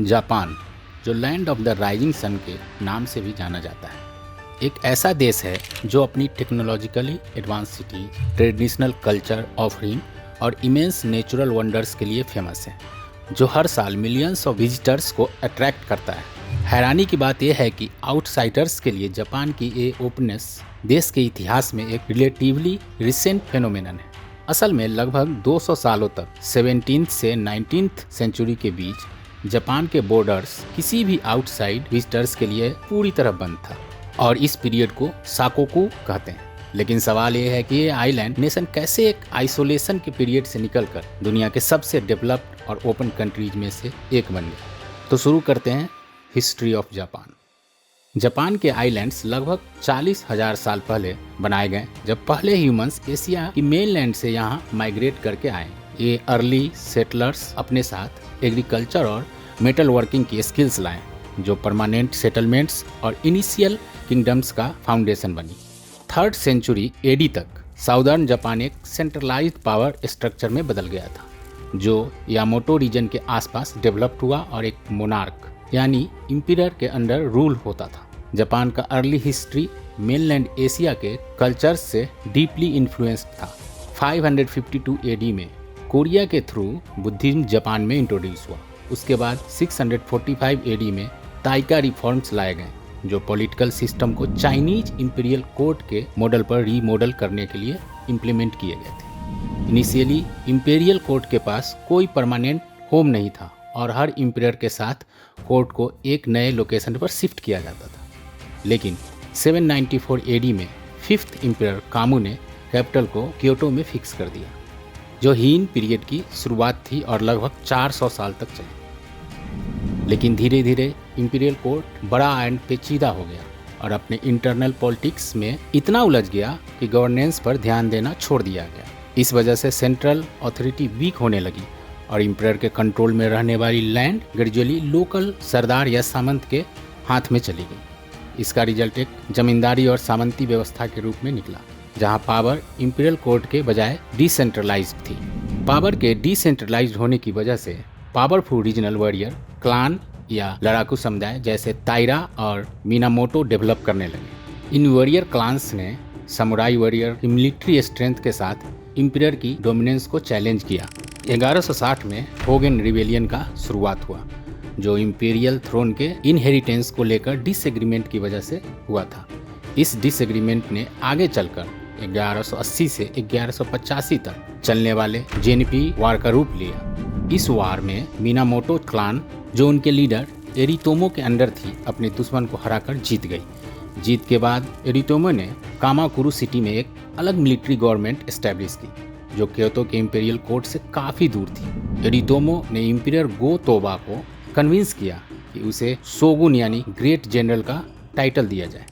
Japan, जो land of the rising sun के नाम से भी जाना जाता है, एक ऐसा देश है जो अपनी technologically advance city, traditional culture offering और इमेंस नेचुरल वंडर्स के लिए फेमस है, जो हर साल मिलियंस ऑफ विजिटर्स को अट्रैक्ट करता है। हैरानी की बात यह है कि आउटसाइडर्स के लिए जापान की ये ओपननेस देश के इतिहास में एक रिलेटिवली रिसेंट फेनोमेनन है। असल में लगभग 200 सालों तक 17th से 19th सेंचुरी के बीच जापान के बॉर्डर्स किसी भी आउटसाइड विजिटर्स के लिए पूरी तरह बंद था और इस पीरियड को साकोकू कहते हैं। लेकिन सवाल ये है कि ये आइलैंड नेशन कैसे एक आइसोलेशन के पीरियड से निकलकर दुनिया के सबसे डेवलप्ड और ओपन कंट्रीज में से एक बन गया। तो शुरू करते हैं हिस्ट्री ऑफ जापान। जापान के आइलैंड्स लगभग 40,000 साल पहले बनाए गए, जब पहले ह्यूमंस एशिया की मेनलैंड से यहाँ माइग्रेट करके आए। ये अर्ली सेटलर्स अपने साथ एग्रीकल्चर और मेटल वर्किंग की स्किल्स लाए, जो परमानेंट सेटलमेंट्स और इनिशियल किंगडम्स का फाउंडेशन बनी। 3rd सेंचुरी एडी तक साउदर्न जापान एक सेंट्रलाइज्ड पावर स्ट्रक्चर में बदल गया था, जो यामाटो रीजन के आसपास डेवलप्ड हुआ और एक मोनार्क यानी इंपीरियर के अंडर रूल होता था। जापान का अर्ली हिस्ट्री मेनलैंड एशिया के कल्चर से डीपली इन्फ्लुएंस्ड था। 552 एडी में कोरिया के थ्रू बुद्धिज्म जापान में इंट्रोड्यूस हुआ। उसके बाद 645 एडी में ताइका रिफॉर्म्स लाए गए, जो पॉलिटिकल सिस्टम को चाइनीज इंपीरियल कोर्ट के मॉडल पर रीमॉडल करने के लिए इम्प्लीमेंट किए गए थे। इनिशियली इंपीरियल कोर्ट के पास कोई परमानेंट होम नहीं था और हर इंपीरियर के साथ कोर्ट को एक नए लोकेशन पर शिफ्ट किया जाता था। लेकिन 794 एडी में 5th इंपीरियर कामू ने कैपिटल को क्योटो में फिक्स कर दिया, जो हीन पीरियड की शुरुआत थी और लगभग 400 साल तक चली। लेकिन धीरे धीरे इंपीरियल कोर्ट बड़ा एंड पेचीदा हो गया और अपने इंटरनल पॉलिटिक्स में इतना उलझ गया कि गवर्नेंस पर ध्यान देना छोड़ दिया गया। इस वजह से सेंट्रल अथॉरिटी वीक होने लगी और इंपीरियर के कंट्रोल में रहने वाली लैंड ग्रेजुअली लोकल सरदार या सामंत के हाथ में चली गई। इसका रिजल्ट एक जमींदारी और सामंती व्यवस्था के रूप में निकला, जहां पावर इंपीरियल कोर्ट के बजाय डिसेंट्रलाइज्ड थी। पावर के डिसेंट्रलाइज्ड होने की वजह से पावरफुल रीजनल वॉरियर क्लान या लड़ाकू समुदाय जैसे ताइरा और मिनामोटो डेवलप करने लगे। इन वॉरियर क्लान्स ने समुराई वॉरियर की मिलिट्री स्ट्रेंथ के साथ इंपीरियर की डोमिनेंस को चैलेंज किया। 1160 में होगेन रिबेलियन का शुरुआत हुआ, जो इंपीरियल थ्रोन के इनहेरिटेंस को लेकर डिसएग्रीमेंट की वजह से हुआ था। इस डिसएग्रीमेंट ने आगे चलकर 1180 से 1185 तक चलने वाले जेनिपी वार का रूप लिया। इस वार में मिनामोटो क्लान, जो उनके लीडर एरितोमो के अंडर थी, अपने दुश्मन को हराकर जीत गई। जीत के बाद एरितोमो ने कामाकुरु सिटी में एक अलग मिलिट्री गवर्नमेंट एस्टेब्लिश की, जो क्योतो के इंपीरियल कोर्ट से काफ़ी दूर थी। एरितोमो ने इंपीरियर गो तोबा को कन्विंस किया कि उसे शोगुन यानी ग्रेट जनरल का टाइटल दिया जाए।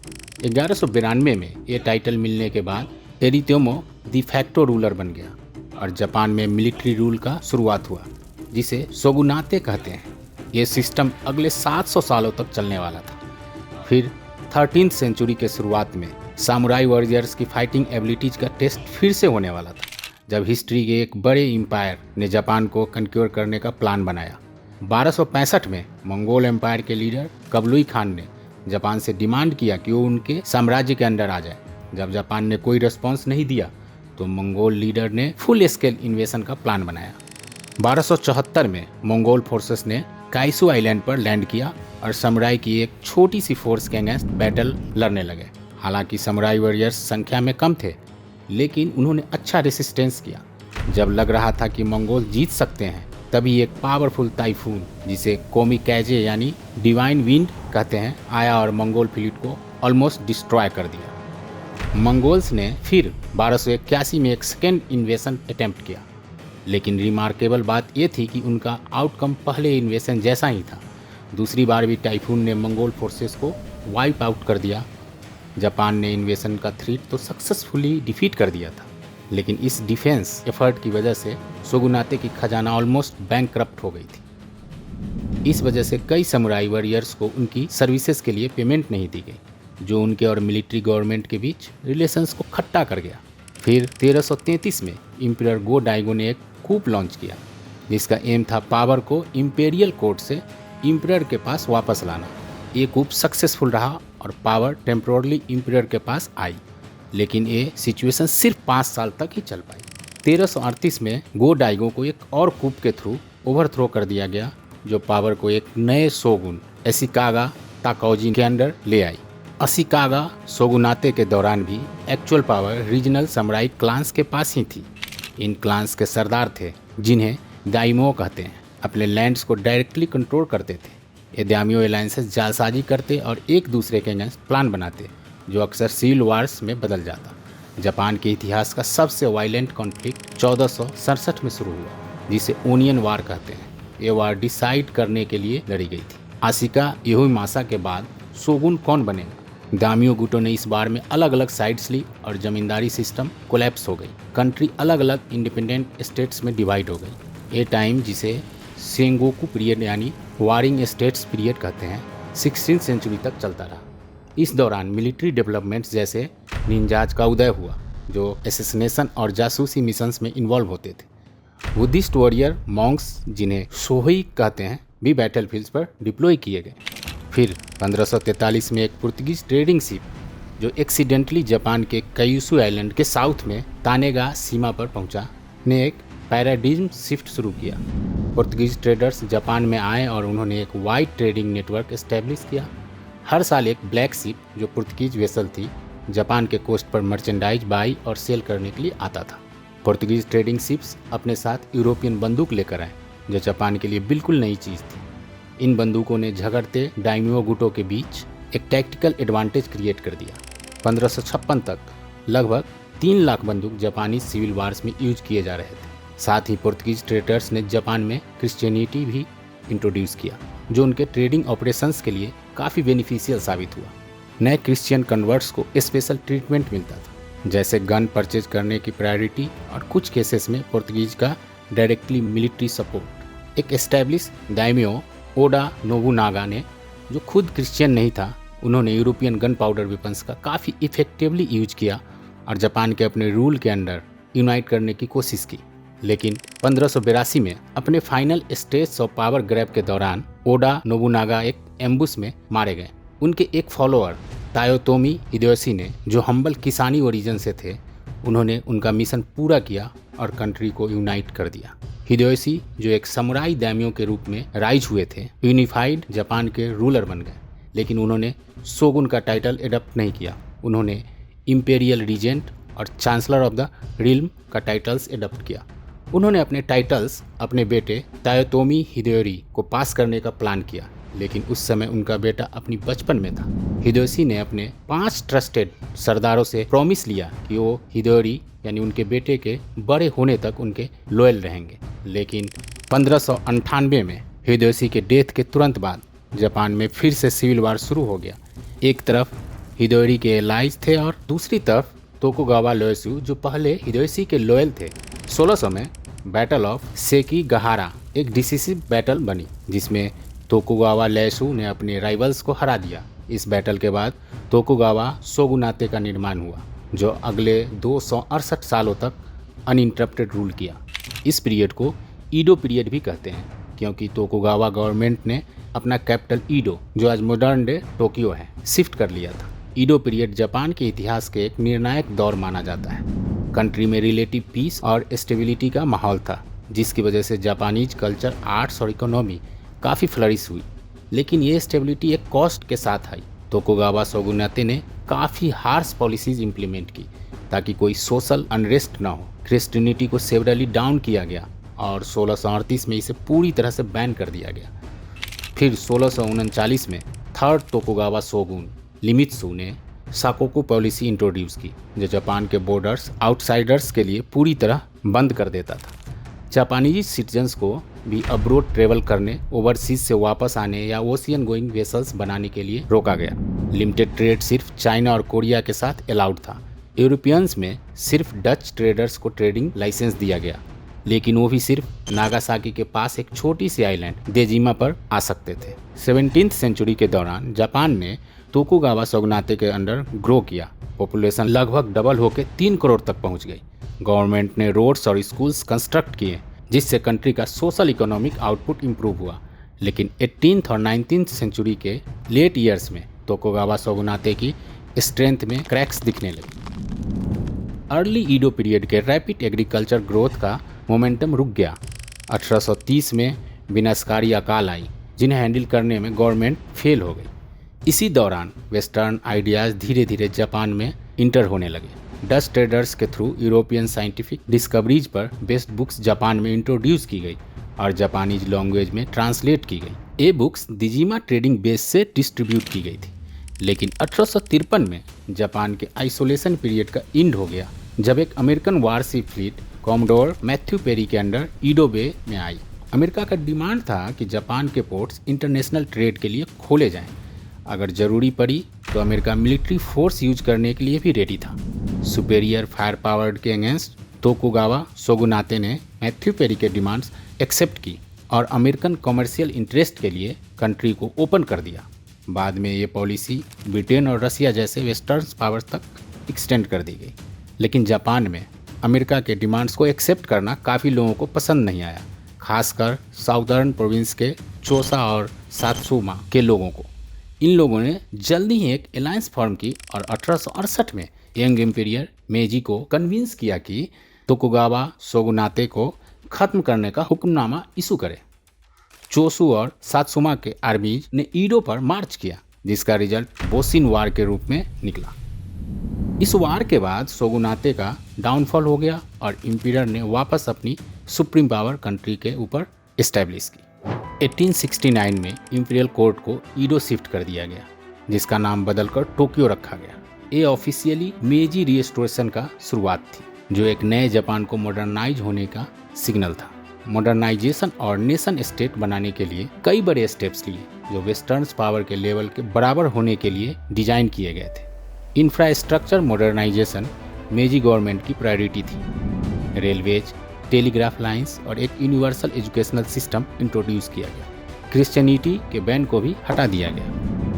1192 में ये टाइटल मिलने के बाद एरितोमो दी फैक्टो रूलर बन गया और जापान में मिलिट्री रूल का शुरुआत हुआ, जिसे शोगुनाते कहते हैं। ये सिस्टम अगले 700 सालों तक चलने वाला था। फिर 13th सेंचुरी के शुरुआत में सामुराई वॉरियर्स की फाइटिंग एबिलिटीज का टेस्ट फिर से होने वाला था, जब हिस्ट्री के एक बड़े एम्पायर ने जापान को कंक्योर करने का प्लान बनाया। 1265 में मंगोल एम्पायर के लीडर कबलुई खान ने जापान से डिमांड किया कि वो उनके साम्राज्य के अंडर आ जाए। जब जापान ने कोई रिस्पॉन्स नहीं दिया तो मंगोल लीडर ने फुल स्केल इन्वेशन का प्लान बनाया। 1274 में मंगोल फोर्सेस ने काइसू आइलैंड पर लैंड किया और समुराई की एक छोटी सी फोर्स के अगेंस्ट बैटल लड़ने लगे। हालांकि समुराई वॉरियर्स संख्या में कम थे, लेकिन उन्होंने अच्छा रेसिस्टेंस किया। जब लग रहा था कि मंगोल जीत सकते हैं, तभी एक पावरफुल टाइफून, जिसे कोमिकैजे यानी डिवाइन विंड कहते हैं, आया और मंगोल फ्लीट को ऑलमोस्ट डिस्ट्रॉय कर दिया। मंगोल्स ने फिर 1281 में एक सेकेंड इन्वेशन अटेम्प्ट किया, लेकिन रिमार्केबल बात यह थी कि उनका आउटकम पहले इन्वेशन जैसा ही था। दूसरी बार भी टाइफून ने मंगोल फोर्सेस को वाइप आउट कर दिया। जापान ने इन्वेशन का थ्रेट तो सक्सेसफुली डिफीट कर दिया था, लेकिन इस डिफेंस एफर्ट की वजह से शोगुनाते की खजाना ऑलमोस्ट बैंकक्रप्ट हो गई थी। इस वजह से कई समुराई वॉरियर्स को उनकी सर्विसेज के लिए पेमेंट नहीं दी गई, जो उनके और मिलिट्री गवर्नमेंट के बीच रिलेशंस को खट्टा कर गया। फिर 1333 में इंपीरियर गो डाइगो ने एक कूप लॉन्च किया, जिसका एम था पावर को इंपीरियल कोर्ट से इम्पीरियर के पास वापस लाना। ये कूप सक्सेसफुल रहा और पावर टेम्पोरली इम्पीरियर के पास आई, लेकिन ये सिचुएशन सिर्फ 5 साल तक ही चल पाई। 1338 में गो डाइगो को एक और कूप के थ्रू ओवरथ्रो कर दिया गया, जो पावर को एक नए शोगुन अशिकागा ताकाओजी के अंडर ले आई। अशिकागा शोगुनाते के दौरान भी actual power regional samurai clans के पास ही थी। इन क्लान्स के सरदार थे, जिन्हें दाइमो कहते हैं, अपने लैंड्स को डायरेक्टली कंट्रोल करते थे। ये दाइमो अलायंसेस जालसाजी करते और एक दूसरे के अगेंस्ट प्लान बनाते, जो अक्सर सिविल वार्स में बदल जाता। जापान के इतिहास का सबसे वायलेंट कॉन्फ्लिक्ट 1467 में शुरू हुआ, जिसे ओनियन वार कहते हैं। ये वार डिसाइड करने के लिए लड़ी गई थी, आशिका योहिमासा के बाद शोगुन कौन बनेगा। दामियो गुटो ने इस बार में अलग अलग साइड्स ली और जमींदारी सिस्टम कोलैप्स हो गई। कंट्री अलग अलग इंडिपेंडेंट स्टेट्स में डिवाइड हो गई। ये टाइम, जिसे सेंगोकू पीरियड यानी वारिंग स्टेट्स पीरियड कहते हैं, 16th सेंचुरी तक चलता रहा। इस दौरान मिलिट्री डेवलपमेंट्स जैसे निंजाज का उदय हुआ, जो एसेसिनेशन और जासूसी मिशंस में इन्वॉल्व होते थे। बुद्धिस्ट वॉरियर मॉन्क्स, जिन्हें सोहई कहते हैं, भी बैटलफील्ड्स पर डिप्लॉय किए गए। फिर 1543 में एक पुर्तगीज ट्रेडिंग शिप, जो एक्सीडेंटली जापान के कयूशु आइलैंड के साउथ में तानेगा सीमा पर पहुंचा, ने एक पैराडिज्म शिफ्ट शुरू किया। पुर्तगीज ट्रेडर्स जापान में आए और उन्होंने एक वाइड ट्रेडिंग नेटवर्क एस्टेब्लिश किया। हर साल एक ब्लैक शिप, जो पुर्तगीज वेसल थी, जापान के कोस्ट पर मर्चेंडाइज बाई और सेल करने के लिए आता था। पुर्तगीज ट्रेडिंग शिप्स अपने साथ यूरोपियन बंदूक लेकर आए, जो जापान के लिए बिल्कुल नई चीज़ थी। इन बंदूकों ने झगड़ते दाइम्यो गुटों के बीच एक टैक्टिकल एडवांटेज क्रिएट कर दिया। 1556 तक लगभग 3 लाख बंदूक जापानी सिविल वार्स में यूज किए जा रहे थे। साथ ही पुर्तगीज ट्रेडर्स ने जापान में क्रिश्चियनिटी भी इंट्रोड्यूस किया, जो उनके ट्रेडिंग ऑपरेशंस के लिए काफ़ी बेनिफिशियल साबित हुआ। नए क्रिश्चियन कन्वर्ट्स को स्पेशल ट्रीटमेंट मिलता था, जैसे गन परचेज करने की प्रायोरिटी और कुछ केसेस में पुर्तगीज का डायरेक्टली मिलिट्री सपोर्ट। एक एस्टैब्लिश दाइम्यो ओडा नोबुनागा ने, जो खुद क्रिश्चियन नहीं था, उन्होंने यूरोपियन गन पाउडर वेपन्स का काफ़ी इफेक्टिवली यूज किया और जापान के अपने रूल के अंडर यूनाइट करने की कोशिश की। लेकिन 1582 में अपने final stage of power grab के दौरान ओडा नोबुनागा एक एम्बुश में मारे गए। उनके एक फॉलोअर तायोतोमी हिदेयोशी ने, जो हम्बल किसानी ओरिजिन से थे, उन्होंने उनका मिशन पूरा किया और कंट्री को यूनाइट कर दिया। हिदेयोशी, जो एक समुराई दाइम्यो के रूप में राइज हुए थे, यूनिफाइड जापान के रूलर बन गए, लेकिन उन्होंने शोगुन का टाइटल एडप्ट नहीं किया। उन्होंने इंपेरियल रीजेंट और चांसलर ऑफ द रिल्म का टाइटल्स एडप्ट किया। उन्होंने अपने टाइटल्स अपने बेटे तायोतोमी हिदेयोरी को पास करने का प्लान किया, लेकिन उस समय उनका बेटा अपनी बचपन में था। हिदेयोशी ने अपने 5 ट्रस्टेड सरदारों से प्रॉमिस लिया कि वो हिदेयोरी यानी उनके बेटे के बड़े होने तक उनके लॉयल रहेंगे। लेकिन 1598 में हिदेयोशी के डेथ के तुरंत बाद जापान में फिर से सिविल वार शुरू हो गया। एक तरफ हिदेयोरी के एलाइज थे और दूसरी तरफ तोकुगावा लेओसु, जो पहले हिदेयोशी के लॉयल थे। 1600 में बैटल ऑफ सेकीगाहारा एक डिसिसिव बैटल बनी, जिसमें तोकुगावा लेओसु ने अपने राइवल्स को हरा दिया। इस बैटल के बाद तोकुगावा शोगुनाते का निर्माण हुआ, जो अगले 268 सालों तक अनइंटरप्टेड रूल किया। इस पीरियड को ईडो पीरियड भी कहते हैं, क्योंकि तोकुगावा गवर्नमेंट ने अपना कैपिटल ईडो, जो आज मॉडर्न डे टोक्यो है, शिफ्ट कर लिया था। ईडो पीरियड जापान के इतिहास के एक निर्णायक दौर माना जाता है। कंट्री में रिलेटिव पीस और स्टेबिलिटी का माहौल था, जिसकी वजह से जापानीज कल्चर, आर्ट्स और इकोनॉमी काफ़ी फ्लरिश हुई। लेकिन ये स्टेबिलिटी एक कॉस्ट के साथ आई। तोकुगावा शोगुनाते ने काफ़ी हार्श पॉलिसीज इंप्लीमेंट की ताकि कोई सोशल अनरेस्ट ना हो। क्रिश्चियनिटी को सेवरली डाउन किया गया और 1638 में इसे पूरी तरह से बैन कर दिया गया। फिर 1639 में थर्ड तोकुगावा शोगुन लिमित्सु ने साकोकू पॉलिसी इंट्रोड्यूस की, जो जापान के बॉर्डर्स आउटसाइडर्स के लिए पूरी तरह बंद कर देता था। जापानीज सिटीजन्स को भी अब्रोड ट्रेवल करने, ओवरसीज से वापस आने या ओशियन गोइंग वेसल्स बनाने के लिए रोका गया। लिमिटेड ट्रेड सिर्फ चाइना और कोरिया के साथ अलाउड था। यूरोपियंस में सिर्फ डच ट्रेडर्स को ट्रेडिंग लाइसेंस दिया गया, लेकिन वो भी सिर्फ नागासाकी के पास एक छोटी सी आइलैंड देजिमा पर आ सकते थे। 17th सेंचुरी के दौरान जापान ने तोकुगावा शोगुनाते के अंडर ग्रो किया। पॉपुलेशन लगभग डबल होकर 3 करोड़ तक पहुंच गई। गवर्नमेंट ने रोड्स और स्कूल्स कंस्ट्रक्ट किए, जिससे कंट्री का सोशल इकोनॉमिक आउटपुट इंप्रूव हुआ। लेकिन 18th और 19th सेंचुरी के लेट ईयर्स में तोकुगावा शोगुनाते की स्ट्रेंथ में क्रैक्स दिखने लगे। अर्ली ईडो पीरियड के रैपिड एग्रीकल्चर ग्रोथ का मोमेंटम रुक गया। 1830 में विनाशकारी अकाल आई जिन्हें हैंडल करने में गवर्नमेंट फेल हो गई। इसी दौरान वेस्टर्न आइडियाज़ धीरे धीरे जापान में इंटर होने लगे। डच ट्रेडर्स के थ्रू यूरोपियन साइंटिफिक डिस्कवरीज पर बेस्ड बुक्स जापान में इंट्रोड्यूस की गई और जापानीज लैंग्वेज में ट्रांसलेट की गई। ये बुक्स दिजिमा ट्रेडिंग बेस से डिस्ट्रीब्यूट की गई थी। लेकिन 1853 में जापान के आइसोलेशन पीरियड का एंड हो गया जब एक American warship fleet commodore Matthew Perry के अंडर ईडो बे में आई। अमेरिका का डिमांड था कि जापान के पोर्ट्स इंटरनेशनल ट्रेड के लिए खोले जाएं। अगर ज़रूरी पड़ी तो अमेरिका मिलिट्री फोर्स यूज करने के लिए भी रेडी था। सुपेरियर फायर पावर के अगेंस्ट तोकुगावा शोगुनाते ने मैथ्यू पेरी के डिमांड्स एक्सेप्ट की और अमेरिकन कमर्शियल इंटरेस्ट के लिए कंट्री को ओपन कर दिया। बाद में ये पॉलिसी ब्रिटेन और रसिया जैसे वेस्टर्न पावर्स तक एक्सटेंड कर दी गई। लेकिन जापान में अमेरिका के डिमांड्स को एक्सेप्ट करना काफ़ी लोगों को पसंद नहीं आया, खासकर साउदर्न प्रोविंस के चोसा और सात्सुमा के लोगों को। इन लोगों ने जल्दी ही एक अलायंस फॉर्म की और 1868 में यंग एम्पीरियर मेजी को कन्विंस किया कि तोकुगावा शोगुनाते को ख़त्म करने का हुक्मनामा इशू करे। चोसू और सात्सुमा के आर्मीज ने ईडो पर मार्च किया, जिसका रिजल्ट बोसिन वार के रूप में निकला। इस वार के बाद शोगुनाते का डाउनफॉल हो गया और एम्पीरियर ने वापस अपनी सुप्रीम पावर कंट्री के ऊपर इस्टेब्लिश की। 1869 में इंपीरियल कोर्ट को ईडो शिफ्ट कर दिया गया, जिसका नाम बदलकर टोक्यो रखा गया। ये ऑफिशियली मेजी रिस्टोरेशन का शुरुआत थी, जो एक नए जापान को मॉडर्नाइज होने का सिग्नल था। मॉडर्नाइजेशन और नेशन स्टेट बनाने के लिए कई बड़े स्टेप्स लिए, जो वेस्टर्न पावर के लेवल के बराबर होने के लिए डिजाइन किए गए थे। इंफ्रास्ट्रक्चर मॉडर्नाइजेशन मेजी गवर्नमेंट की प्रायोरिटी थी। रेलवेज, टेलीग्राफ लाइंस और एक यूनिवर्सल एजुकेशनल सिस्टम इंट्रोड्यूस किया गया। क्रिश्चियनिटी के बैन को भी हटा दिया गया।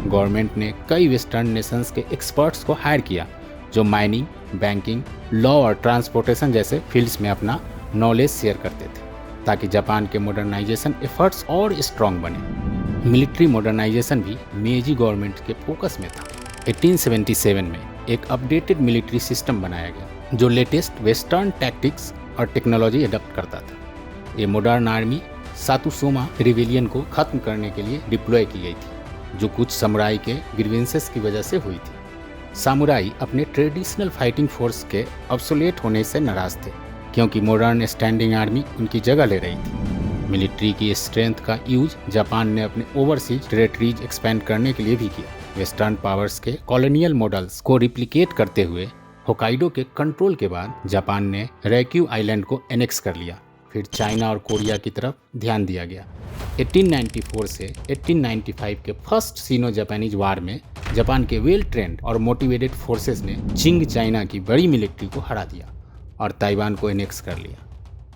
गवर्नमेंट ने कई वेस्टर्न नेशंस के एक्सपर्ट्स को हायर किया, जो माइनिंग, बैंकिंग, लॉ और ट्रांसपोर्टेशन जैसे फील्ड्स में अपना नॉलेज शेयर करते थे, ताकि जापान के मॉडर्नाइजेशन एफर्ट्स और स्ट्रॉन्ग बने। मिलिट्री मॉडर्नाइजेशन भी मेजी गवर्नमेंट के फोकस में था। 1877 में एक अपडेटेड मिलिट्री सिस्टम बनाया गया, जो लेटेस्ट वेस्टर्न टैक्टिक्स और टेक्नोलॉजी अडॉप्ट करता था। ये मॉडर्न आर्मी सातुसोमा रिवेलियन को खत्म करने के लिए डिप्लॉय की गई थी, जो कुछ समुराई के ग्रीवेंसेस की वजह से हुई थी। सामुराई अपने ट्रेडिशनल फाइटिंग फोर्स के ऑब्सोलेट होने से नाराज थे, क्योंकि मॉडर्न स्टैंडिंग आर्मी उनकी जगह ले रही थी। मिलिट्री की स्ट्रेंथ का यूज जापान ने अपने ओवरसीज टेरिटरीज एक्सपेंड करने के लिए भी किया। वेस्टर्न पावर्स के कॉलोनियल मॉडल्स को रिप्लिकेट करते हुए होकाइडो के कंट्रोल के बाद जापान ने रैक्यू आइलैंड को एनेक्स कर लिया। फिर चाइना और कोरिया की तरफ ध्यान दिया गया। 1894 से 1895 के फर्स्ट सीनो जापानीज वार में जापान के वेल ट्रेंड और मोटिवेटेड फोर्सेस ने चिंग चाइना की बड़ी मिलिट्री को हरा दिया और ताइवान को एनेक्स कर लिया।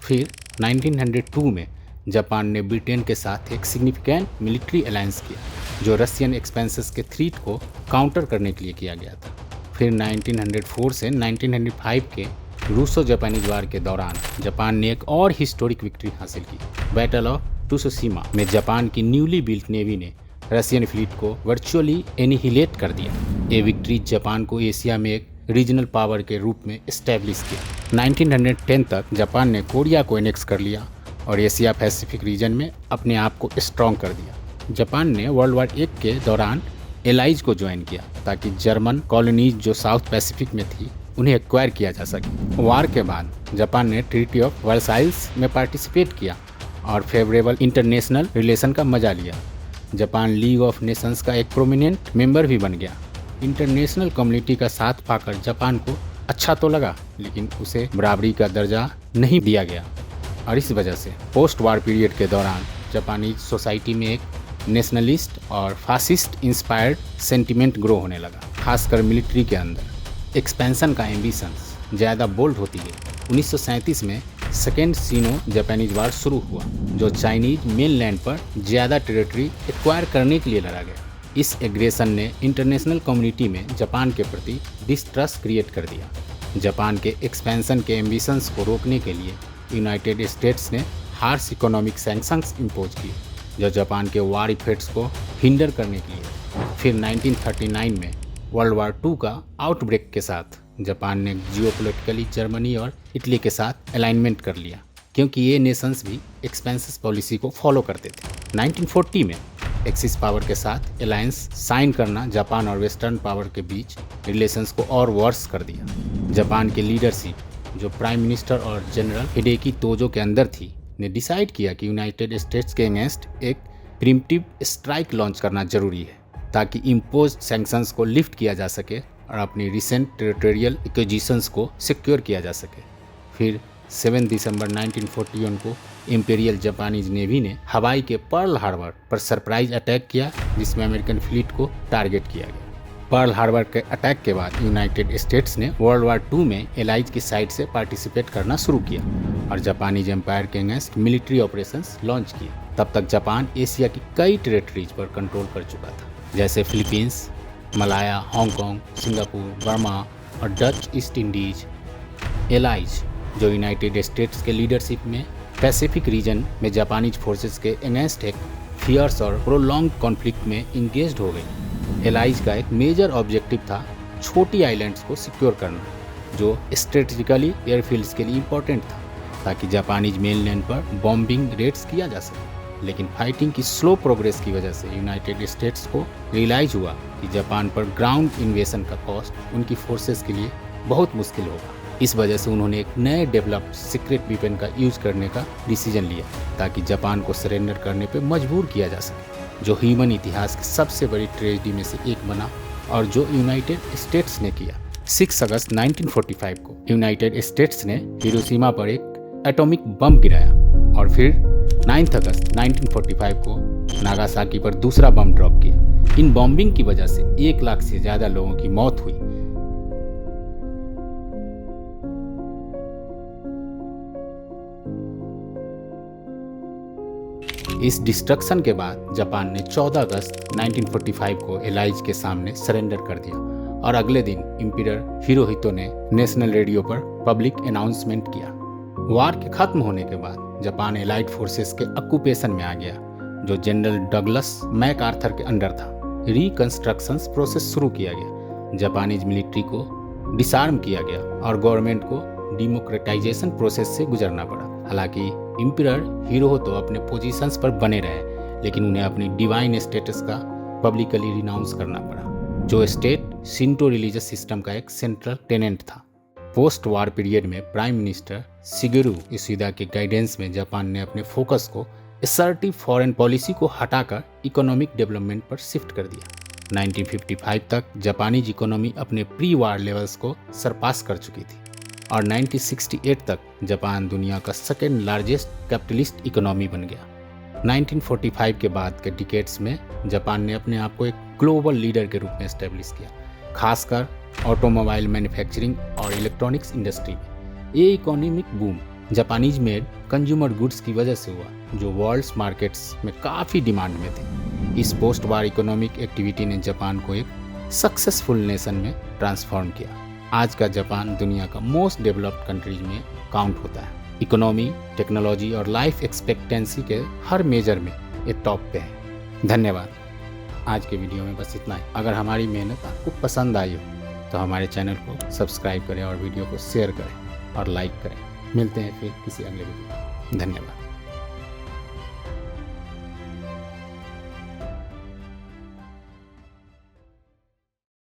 फिर 1902 में जापान ने ब्रिटेन के साथ एक सिग्निफिकेंट मिलिट्री अलायंस किया, जो रशियन एक्सपेंसेस के थ्रेट को काउंटर करने के लिए किया गया था। फिर 1904 से 1905 के रूसो जापानीज वार के दौरान जापान ने एक और हिस्टोरिक विक्ट्री हासिल की। बैटल ऑफ त्सुशिमा में जापान की न्यूली बिल्ट नेवी ने रशियन फ्लीट को वर्चुअली एनिहिलेट कर दिया। ये विक्ट्री जापान को एशिया में एक रीजनल पावर के रूप में एस्टेब्लिश किया। 1910 तक जापान ने कोरिया को एनेक्स कर लिया और एशिया पैसिफिक रीजन में अपने आप को स्ट्रॉन्ग कर दिया। जापान ने वर्ल्ड वार 1 के दौरान एलाइज को ज्वाइन किया, ताकि जर्मन कॉलोनीज जो साउथ पैसिफिक में थी उन्हें एक्वायर किया जा सके। वार के बाद जापान ने ट्रीटी ऑफ वर्साइल्स में पार्टिसिपेट किया और फेवरेबल इंटरनेशनल रिलेशन का मजा लिया। जापान लीग ऑफ नेशंस का एक प्रोमिनेंट मेंबर भी बन गया। इंटरनेशनल कम्युनिटी का साथ पाकर जापान को अच्छा तो लगा, लेकिन उसे बराबरी का दर्जा नहीं दिया गया और इस वजह से पोस्ट वार पीरियड के दौरान जापानीज सोसाइटी में एक नेशनलिस्ट और फासिस्ट इंस्पायर्ड सेंटिमेंट ग्रो होने लगा, खासकर मिलिट्री के अंदर। एक्सपेंशन का एम्बिशंस ज़्यादा बोल्ड होती गई। 1937 में सेकेंड सीनो जापानीज वार शुरू हुआ, जो चाइनीज मेनलैंड पर ज़्यादा टेरिटरी एक्वायर करने के लिए लड़ा गया। इस एग्रेशन ने इंटरनेशनल कम्युनिटी में जापान के प्रति डिस्ट्रस्ट क्रिएट कर दिया। जापान के एक्सपेंशन के एम्बिशंस को रोकने के लिए यूनाइटेड स्टेट्स ने हार्श इकोनॉमिक सैंक्शंस इम्पोज किए, जो जापान के वार इफेक्ट्स को हिंडर करने के लिए। फिर 1939 में वर्ल्ड वार 2 का आउटब्रेक के साथ जापान ने जियोपॉलिटिकली जर्मनी और इटली के साथ अलाइनमेंट कर लिया, क्योंकि ये नेशंस भी एक्सपेंसिव पॉलिसी को फॉलो करते थे। 1940 में एक्सिस पावर के साथ अलायंस साइन करना जापान और वेस्टर्न पावर के बीच रिलेशंस को और वर्स कर दिया। जापान की लीडरशिप, जो प्राइम मिनिस्टर और जनरल हिडेकी तोजो के अंदर थी, ने डिसाइड किया कि यूनाइटेड स्टेट्स के अगेंस्ट एक प्रिम्प्टिव स्ट्राइक लॉन्च करना जरूरी है, ताकि इम्पोज्ड सैंक्शंस को लिफ्ट किया जा सके और अपनी रिसेंट टेरिटोरियल एक्विजिशंस को सिक्योर किया जा सके। फिर 7 दिसंबर 1941 को इंपीरियल जापानीज नेवी ने हवाई के पर्ल हार्बर पर सरप्राइज अटैक किया, जिसमें अमेरिकन फ्लीट को टारगेट किया गया। पर्ल हार्बर के अटैक के बाद यूनाइटेड स्टेट्स ने वर्ल्ड वार 2 में एलाइज की साइड से पार्टिसिपेट करना शुरू किया और जापानीज एम्पायर के अगेंस्ट मिलिट्री ऑपरेशंस लॉन्च किए। तब तक जापान एशिया की कई टेरिटरीज पर कंट्रोल कर चुका था, जैसे Philippines, Malaya, Hong Kong, Singapore, Burma और डच ईस्ट इंडीज। एलाइज, जो यूनाइटेड स्टेट्स के लीडरशिप में पैसिफिक रीजन में जापानीज फोर्सेस के अगेंस्ट एक फियर्स और प्रोलॉन्ग कॉन्फ्लिक्ट में इंगेज्ड हो गई। एलाइज का एक मेजर ऑब्जेक्टिव था छोटी आइलैंड्स को सिक्योर करना, जो स्ट्रेटेजिकली एयरफील्ड्स के लिए इंपॉर्टेंट था, ताकि जापानीज मेनलैंड पर बॉम्बिंग रेड्स किया जा सके। लेकिन फाइटिंग की स्लो प्रोग्रेस की वजह से यूनाइटेड स्टेट्स को रियलाइज हुआ कि जापान पर ग्राउंड इन्वेशन का कॉस्ट उनकी फोर्सेस के लिए बहुत मुश्किल होगा। इस वजह से उन्होंने एक नए डेवलप्ड सीक्रेट वेपन का यूज करने का डिसीजन लिया, ताकि जापान को सरेंडर करने पर मजबूर किया जा सके, जो ह्यूमन इतिहास की सबसे बड़ी ट्रेजेडी में से एक बना और जो यूनाइटेड स्टेट्स ने किया। 6 अगस्त 1945 को यूनाइटेड स्टेट्स ने हिरोशिमा पर एक एटॉमिक बम गिराया और फिर 9 अगस्त 1945 को नागासाकी पर दूसरा बम ड्रॉप किया। इन बॉम्बिंग की वजह से 1 लाख से ज़्यादा लोगों की मौत हुई। इस डिस्ट्रक्शन के बाद जापान ने 14 अगस्त 1945 को एलाइज के सामने सरेंडर कर दिया और अगले दिन इम्पीरियर हिरोहितो ने नेशनल रेडियो पर पब्लिक अनाउंसमेंट किया। वार के खत्म होने के बाद जापान एलाइड फोर्सेस के ऑक्यूपेशन में आ गया, जो जनरल डगलस मैकआर्थर के अंडर था। रिकंस्ट्रक्शन प्रोसेस शुरू किया गया, जापानीज मिलिट्री को डिसआर्म किया गया और गवर्नमेंट को डेमोक्रेटाइजेशन प्रोसेस से गुजरना पड़ा। हालांकि इम्पीरियर हिरोहितो अपने पोजीशंस पर बने रहे, लेकिन उन्हें अपनी डिवाइन स्टेटस का पब्लिकली रिनाउंस करना पड़ा, जो स्टेट शिंटो रिलीजियस सिस्टम का एक सेंट्रल टेनेंट था। पोस्ट वार पीरियड में प्राइम मिनिस्टर शिगेरू इशिदा के गाइडेंस में जापान ने अपने फोकस को असर्टिव फॉरेन पॉलिसी को हटाकर इकोनॉमिक डेवलपमेंट पर शिफ्ट कर दिया। 1955 तक जापानीज इकोनॉमी अपने प्री वार लेवल्स को सरपास कर चुकी थी और 1968 तक जापान दुनिया का सेकेंड लार्जेस्ट कैपिटलिस्ट इकोनॉमी बन गया। 1945 के बाद के डिकेड्स में जापान ने अपने आप को एक ग्लोबल लीडर के रूप में एस्टेब्लिश किया, खासकर ऑटोमोबाइल मैन्युफैक्चरिंग और इलेक्ट्रॉनिक्स इंडस्ट्री में। ये economic boom Japanese made consumer goods की वजह से हुआ, जो वर्ल्ड मार्केट्स में काफ़ी डिमांड में थे। इस पोस्ट वार इकोनॉमिक एक्टिविटी ने जापान को एक सक्सेसफुल नेशन में ट्रांसफॉर्म किया। आज का जापान दुनिया का मोस्ट डेवलप्ड कंट्रीज में काउंट होता है। इकोनॉमी, टेक्नोलॉजी और लाइफ एक्सपेक्टेंसी के हर मेजर में ये टॉप पे है। धन्यवाद। आज के वीडियो में बस इतना ही। अगर हमारी मेहनत आपको पसंद आई हो तो हमारे चैनल को सब्सक्राइब करें और वीडियो को शेयर करें और लाइक करें। मिलते हैं फिर किसी अगले वीडियो में। धन्यवाद।